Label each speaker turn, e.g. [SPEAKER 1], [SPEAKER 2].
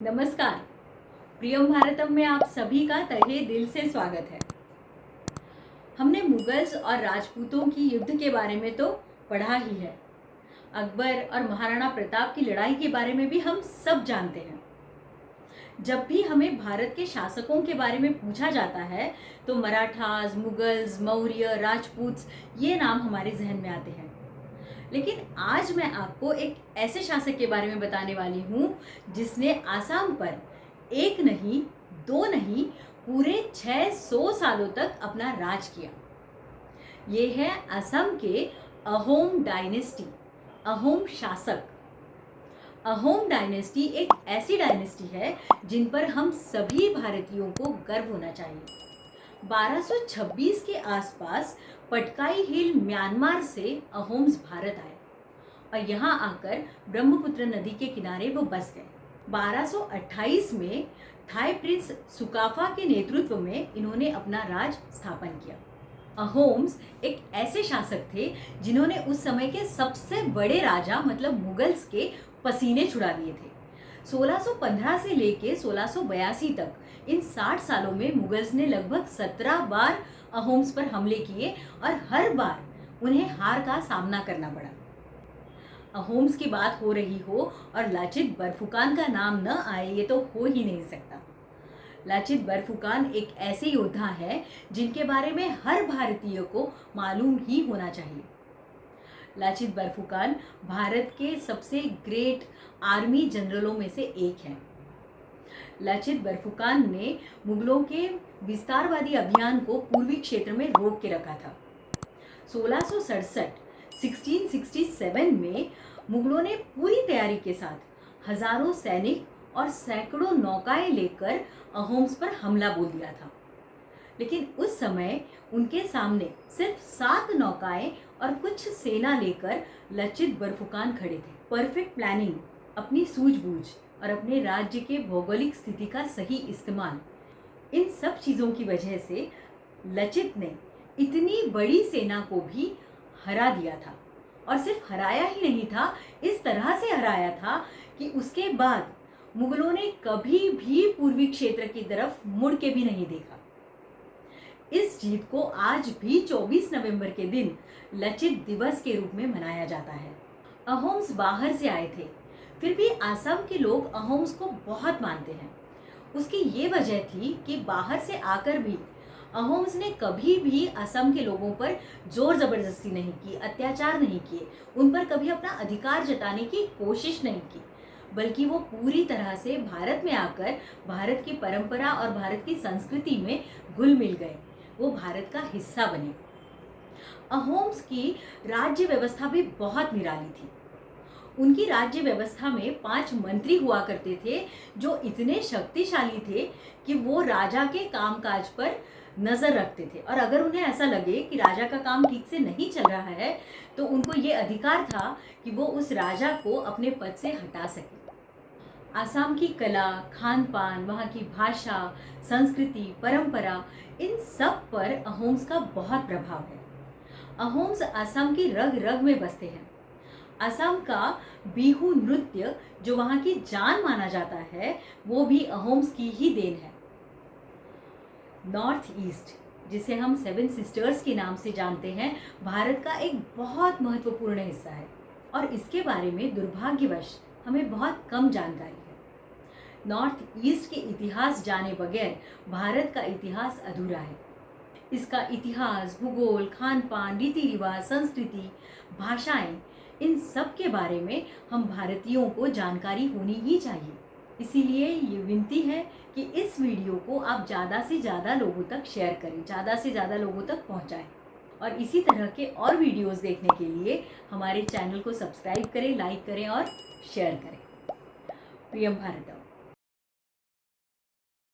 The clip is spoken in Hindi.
[SPEAKER 1] नमस्कार। प्रियम भारतम में आप सभी का तहे दिल से स्वागत है। हमने मुगल्स और राजपूतों की युद्ध के बारे में तो पढ़ा ही है। अकबर और महाराणा प्रताप की लड़ाई के बारे में भी हम सब जानते हैं। जब भी हमें भारत के शासकों के बारे में पूछा जाता है तो मराठास, मुगल्स, मौर्य, राजपूत ये नाम हमारे जहन में आते हैं। लेकिन आज मैं आपको एक ऐसे शासक के बारे में बताने वाली हूँ जिसने आसाम पर एक नहीं, दो नहीं, पूरे 600 सालों तक अपना राज किया। ये है असम के अहोम डायनेस्टी, अहोम शासक। अहोम डायनेस्टी एक ऐसी डायनेस्टी है जिन पर हम सभी भारतीयों को गर्व होना चाहिए। 1226 के आसपास पटकाई हिल म्यांमार से अहोम्स भारत आए और यहाँ आकर ब्रह्मपुत्र नदी के किनारे वो बस गए। 1228 में थाई प्रिंस सुकाफा के नेतृत्व में इन्होंने अपना राज स्थापन किया। अहोम्स एक ऐसे शासक थे जिन्होंने उस समय के सबसे बड़े राजा मतलब मुगल्स के पसीने छुड़ा दिए थे। 1615 से लेके 1682 तक इन 60 सालों में मुगल्स ने लगभग 17 बार अहोम्स पर हमले किए और हर बार उन्हें हार का सामना करना पड़ा। अहोम्स की बात हो रही हो और लाचित बरफुकान का नाम न आए ये तो हो ही नहीं सकता। लाचित बरफुकान एक ऐसे योद्धा है जिनके बारे में हर भारतीय को मालूम ही होना चाहिए। लाचित बरफुकान भारत के सबसे ग्रेट आर्मी जनरलों में से एक हैं। लाचित बरफुकान ने मुगलों के विस्तारवादी अभियान को पूर्वी क्षेत्र में रोक के रखा था। 1667 में मुगलों ने पूरी तैयारी के साथ हजारों सैनिक और सैकड़ों नौकाएं लेकर अहोम्स पर हमला बोल दिया था। लेकिन उस समय उनके सामने सिर्फ 7 नौकाएं और कुछ सेना लेकर लाचित बरफुकान खड़े थे। परफेक्ट प्लानिंग, अपनी सूझबूझ और अपने राज्य के भौगोलिक स्थिति का सही इस्तेमाल, इन सब चीज़ों की वजह से लाचित ने इतनी बड़ी सेना को भी हरा दिया था। और सिर्फ हराया ही नहीं था, इस तरह से हराया था कि उसके बाद मुगलों ने कभी भी पूर्वी क्षेत्र की तरफ मुड़ के भी नहीं देखा। इस जीत को आज भी 24 नवंबर के दिन लाचित दिवस के रूप में मनाया जाता है। अहोम्स बाहर से आए थे, फिर भी आसाम के लोग अहोम्स को बहुत मानते हैं। उसकी ये वजह थी कि बाहर से आकर भी अहोम्स ने कभी भी असम के लोगों पर जोर जबरदस्ती नहीं की, अत्याचार नहीं किए, उन पर कभी अपना अधिकार जताने की कोशिश नहीं की, बल्कि वो पूरी तरह से भारत में आकर भारत की परंपरा और भारत की संस्कृति में घुल मिल गए, वो भारत का हिस्सा बने। अहोम्स की राज्य व्यवस्था भी बहुत निराली थी। उनकी राज्य व्यवस्था में 5 मंत्री हुआ करते थे जो इतने शक्तिशाली थे कि वो राजा के कामकाज पर नजर रखते थे और अगर उन्हें ऐसा लगे कि राजा का काम ठीक से नहीं चल रहा है तो उनको ये अधिकार था कि वो उस राजा को अपने पद से हटा सके। आसाम की कला, खान पान, वहाँ की भाषा, संस्कृति, परंपरा, इन सब पर अहोम्स का बहुत प्रभाव है। अहोम्स असम की रग रग में बसते हैं। असम का बिहू नृत्य जो वहाँ की जान माना जाता है वो भी अहोम्स की ही देन है। नॉर्थ ईस्ट, जिसे हम 7 सिस्टर्स के नाम से जानते हैं, भारत का एक बहुत महत्वपूर्ण हिस्सा है और इसके बारे में दुर्भाग्यवश हमें बहुत कम जानकारी है। नॉर्थ ईस्ट के इतिहास जाने बगैर भारत का इतिहास अधूरा है। इसका इतिहास, भूगोल, खान पान, रीति रिवाज, संस्कृति, भाषाएं, इन सब के बारे में हम भारतीयों को जानकारी होनी ही चाहिए। इसीलिए ये विनती है कि इस वीडियो को आप ज़्यादा से ज़्यादा लोगों तक शेयर करें, ज़्यादा से ज़्यादा लोगों तक पहुंचाएं और इसी तरह के और वीडियोस देखने के लिए हमारे चैनल को सब्सक्राइब करें, लाइक करें और शेयर करें। प्रियम भारतम।